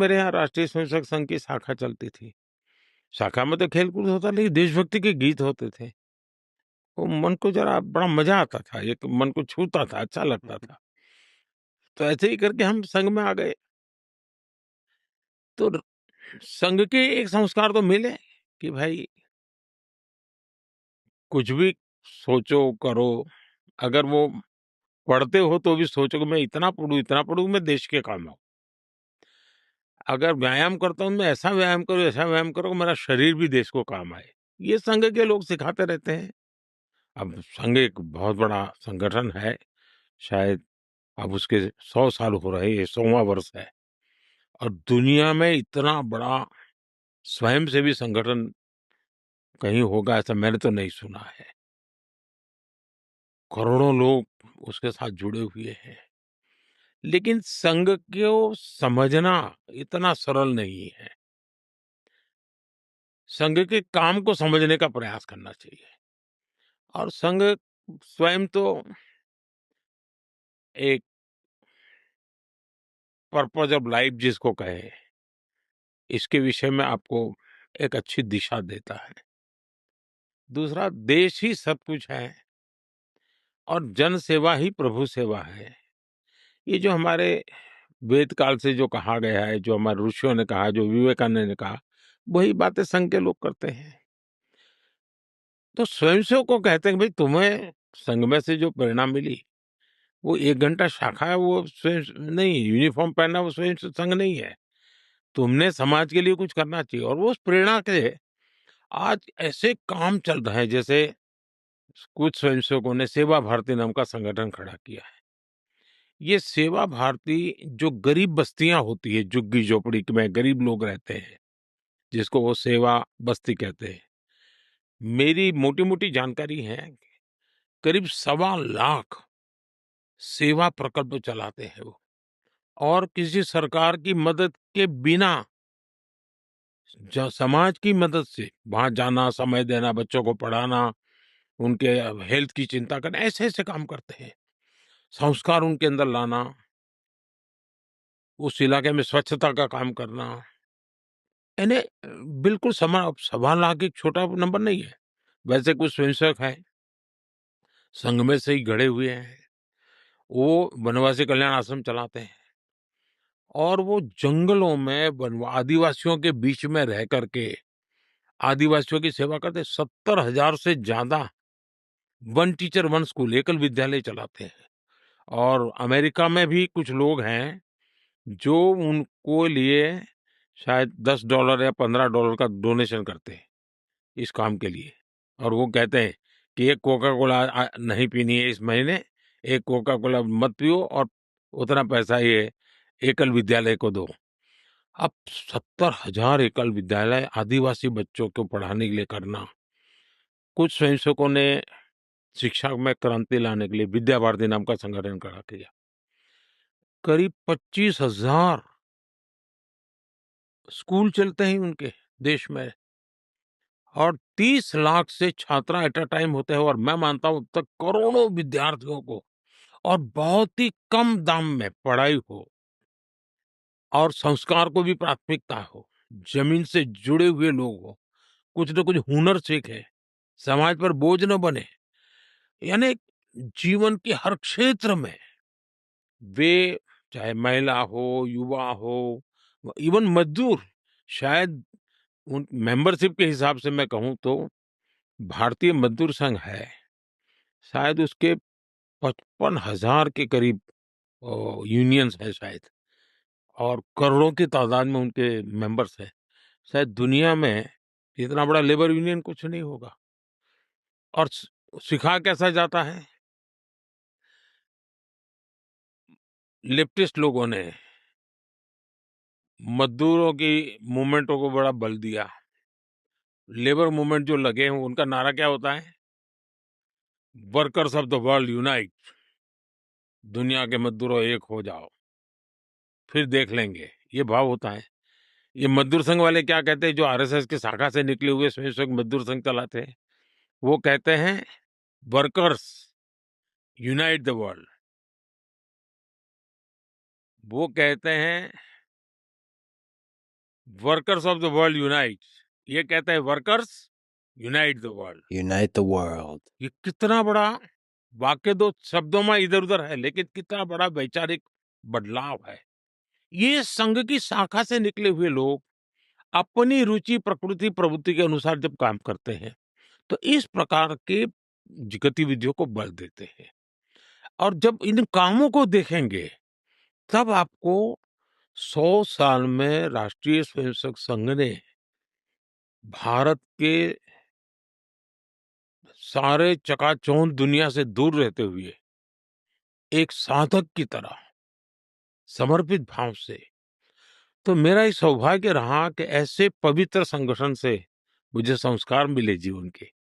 मेरे यहाँ राष्ट्रीय स्वयंसेवक संघ की शाखा चलती थी। शाखा में तो खेल-कूद होता, लेकिन देशभक्ति के गीत होते थे। वो मन को जरा बड़ा मज़ा आता था, एक मन को छूता था, अच्छा लगता था। तो ऐसे ही करके हम संघ में आ गए। तो र संघ के एक संस्कार तो मिले कि भाई कुछ भी सोचो, करो, अगर वो पढ़ते हो तो भी सोचो कि मैं इतना पढूँ मैं देश के काम आऊँ। अगर व्यायाम करता हूँ, मैं ऐसा व्यायाम करो कि मेरा शरीर भी देश को काम आए। ये संघ के लोग सिखाते रहते हैं। अब संघ एक बहुत बड़ा संगठन है, शायद अब उसके 100 साल हो रहे हैं, ये 100वाँ वर्ष है और दुनिया में इतना बड़ा स्वयंसेवी संगठन कहीं होगा ऐसा मैंने तो नहीं सुना है। करोड़ों लोग उसके साथ जुड़े हुए हैं। लेकिन संघ को समझना इतना सरल नहीं है। संघ के काम को समझने का प्रयास करना चाहिए और संघ स्वयं तो एक पर्पस ऑफ लाइफ जिसको कहें, इसके विषय में आपको एक अच्छी दिशा देता है। दूसरा, देश ही सब कुछ है और जन सेवा ही प्रभु सेवा है। ये जो हमारे वेद काल से जो कहा गया है, जो हमारे ऋषियों ने कहा, जो विवेकानंद ने कहा, वही बातें संघ के लोग करते हैं। तो स्वयंसेवक को कहते हैं कि भाई तुम्हें संघ में से जो प्रेरणा मिली, वो 1 घंटा शाखा है, वो स्वयं नहीं, यूनिफ़ॉर्म पहनना वो स्वयं संघ नहीं है। तुमने समाज के लिए कुछ करना चाहिए और वो उस प्रेरणा से आज ऐसे काम चल रहे हैं, जैसे कुछ स्वयंसेवकों ने सेवा भारती नाम का संगठन खड़ा किया है। ये सेवा भारती जो गरीब बस्तियां होती है, झुग्गी-झोपड़ी में गरीब लोग रहते हैं, जिसको वो सेवा बस्ती कहते हैं। मेरी मोटी-मोटी जानकारी है, करीब 1.25 लाख सेवा प्रकल्प चलाते हैं वो और किसी सरकार की मदद के बिना समाज की मदद से वहां जाना, समय देना, बच्चों को पढ़ाना, उनके हेल्थ की चिंता करना, ऐसे ऐसे काम करते हैं। संस्कार उनके अंदर लाना, उस इलाके में स्वच्छता का काम करना, यानी बिल्कुल 1.25 लाख एक छोटा नंबर नहीं है। वैसे कुछ स्वयंसेवक हैं, संघ में से ही गढ़े हुए हैं, वो वनवासी कल्याण आश्रम चलाते हैं और वो जंगलों में आदिवासियों के बीच में रह करके आदिवासियों की सेवा करते। 70,000 से ज्यादा वन टीचर वन स्कूल एकल विद्यालय चलाते हैं और अमेरिका में भी कुछ लोग हैं जो उनको लिए शायद $10 या $15 का डोनेशन करते हैं इस काम के लिए और वो कहते हैं कि एक कोका कोला नहीं पीनी है इस महीने, एक कोका कोला मत पियो और उतना पैसा ये एकल विद्यालय को दो। अब 70,000 एकल विद्यालय आदिवासी बच्चों को पढ़ाने के लिए करना, कुछ स्वयंसेवकों ने शिक्षा में क्रांति लाने के लिए विद्या भारती नाम का संगठन खड़ा किया। करीब 25,000 स्कूल चलते हैं उनके देश में और 30 लाख से छात्रा एट अ टाइम होते हैं और मैं मानता हूं तक करोड़ों विद्यार्थियों को और बहुत ही कम दाम में पढ़ाई हो और संस्कार को भी प्राथमिकता हो, जमीन से जुड़े हुए लोग हो, कुछ न कुछ हुनर सीखे, समाज पर बोझ न बने, यानी जीवन के हर क्षेत्र में वे, चाहे महिला हो, युवा हो, इवन मजदूर, शायद उन मेंबरशिप के हिसाब से मैं कहूँ तो भारतीय मजदूर संघ है, शायद उसके 55,000 के करीब यूनियंस हैं शायद और करोड़ों की तादाद में उनके मेंबर्स हैं। शायद दुनिया में इतना बड़ा लेबर यूनियन कुछ नहीं होगा और सिखा कैसा जाता है? लेफ्टिस्ट लोगों ने मजदूरों की मूवमेंटों को बड़ा बल दिया। लेबर मूवमेंट जो लगे हैं उनका नारा क्या होता है? Workers of the world unite, दुनिया के मजदूरों एक हो जाओ, फिर देख लेंगे, ये भाव होता है। ये मजदूर संघ वाले क्या कहते हैं, जो आरएसएस की शाखा से निकले हुए स्वयंसेवक मजदूर संघ चलाते हैं, वो कहते हैं वर्कर्स यूनाइट द वर्ल्ड। वो कहते हैं workers of the world unite, ये कहता है workers unite the world. Unite the world. ये कितना बड़ा वाक्य, दो शब्दों में इधर उधर है, लेकिन कितना बड़ा वैचारिक बदलाव है। ये संघ की शाखा से निकले हुए लोग अपनी रुचि, प्रकृति, प्रवृत्ति के अनुसार जब काम करते हैं, तो इस प्रकार के गतिविधियों को बल देते हैं। और जब इन कामों को देखेंगे, तब आपको 100 साल में राष्ट्रीय स्वयंसेवक संघ ने भारत के सारे चकाचौंध दुनिया से दूर रहते हुए एक साधक की तरह समर्पित भाव से, तो मेरा ये सौभाग्य रहा कि ऐसे पवित्र संगठन से मुझे संस्कार मिले जीवन के।